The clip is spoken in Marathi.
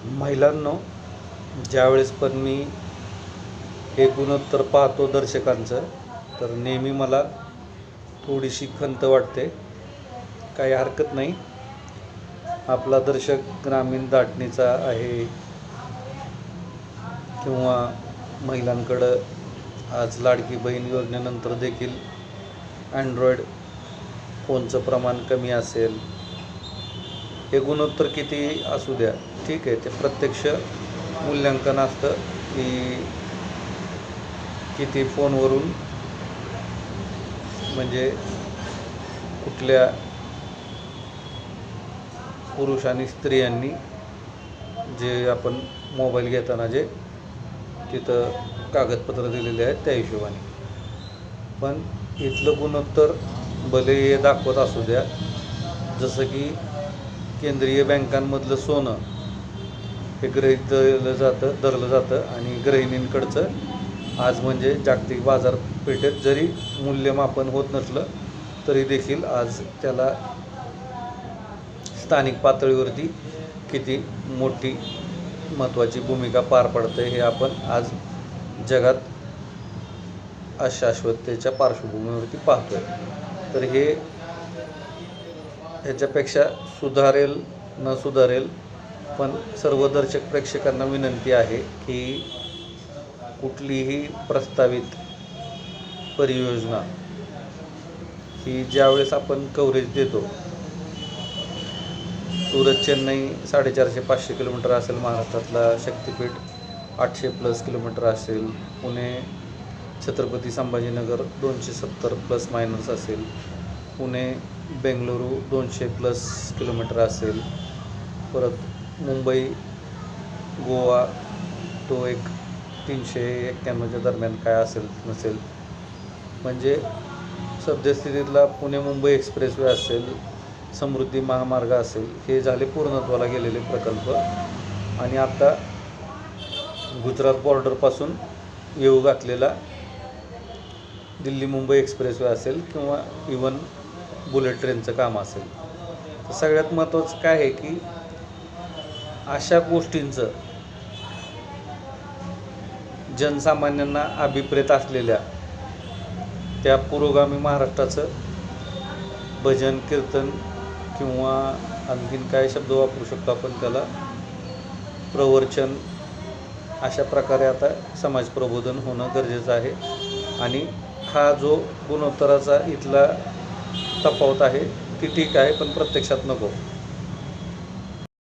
महिलांनो, ज्यावेळेस पण मी हे गुणोत्तर पाहतो दर्शकांचं, तर नेहमी मला थोडीशी खंत वाटते. काही हरकत नाही, आपला दर्शक ग्रामीण दाटणीचा आहे किंवा महिलांकडं आज लाडकी बहीण योजनेनंतर देखील अँड्रॉईड फोनचं प्रमाण कमी असेल. हे गुणोत्तर किती असू द्या, ठीक आहे, ते प्रत्यक्ष मूल्यांकन असतं की किती फोनवरून म्हणजे कुठल्या पुरुष आणि स्त्रियांनी जे आपण मोबाईल घेताना जे तिथं कागदपत्र दिलेले आहेत त्या हिशोबाने. पण इथलं गुणोत्तर भले हे दाखवत असू द्या, जसं की केंद्रीय बँकांमधलं सोनं हे गृहीत धरलं जातं आणि गृहिणींकडचं आज म्हणजे जागतिक बाजारपेठेत जरी मूल्यमापन होत नसलं तरी देखील आज त्याला स्थानिक पातळीवरती किती मोठी महत्त्वाची भूमिका पार पडते हे आपण आज जगात अशाश्वततेच्या पार्श्वभूमीवरती पाहतोय. तर ह्याच्यापेक्षा सुधारेल न सुधारेल, पण सर्व दर्शक प्रेक्षकांना विनंती आहे की कुठलीही प्रस्तावित परियोजना ही ज्यावेळेस आपण कव्हरेज देतो, सुरत चेन्नई 450-500 किलोमीटर असेल, महाराष्ट्रातला शक्तिपीठ 800+ किलोमीटर असेल, पुणे छत्रपती संभाजीनगर 270± असेल, पुणे बेंगळुरू 200+ किलोमीटर असेल, परत मुंबई गोवा तो एक 391 दरम्यान काय असेल नसेल. म्हणजे सद्यस्थितीतला पुणे मुंबई एक्सप्रेसवे असेल, समृद्धी महामार्ग असेल, हे झाले पूर्णत्वाला गेलेले प्रकल्प. आणि आता गुजरात बॉर्डरपासून येऊ घातलेला दिल्ली मुंबई एक्सप्रेसवे असेल किंवा इवन बुलेट ट्रेनचं काम असेल. तर सगळ्यात महत्त्वाचं काय आहे की अशा गोष्टींचं जनसामान्यांना अभिप्रेत असलेल्या त्या पुरोगामी महाराष्ट्राचं भजन कीर्तन किंवा आणखीन काय शब्द वापरू शकतो आपण त्याला, प्रवचन, अशा प्रकारे आता समाज प्रबोधन होणं गरजेचं आहे. आणि हा जो गुणोत्तराचा इथला तफावत आहे ती ठीक आहे, पण प्रत्यक्षात नको.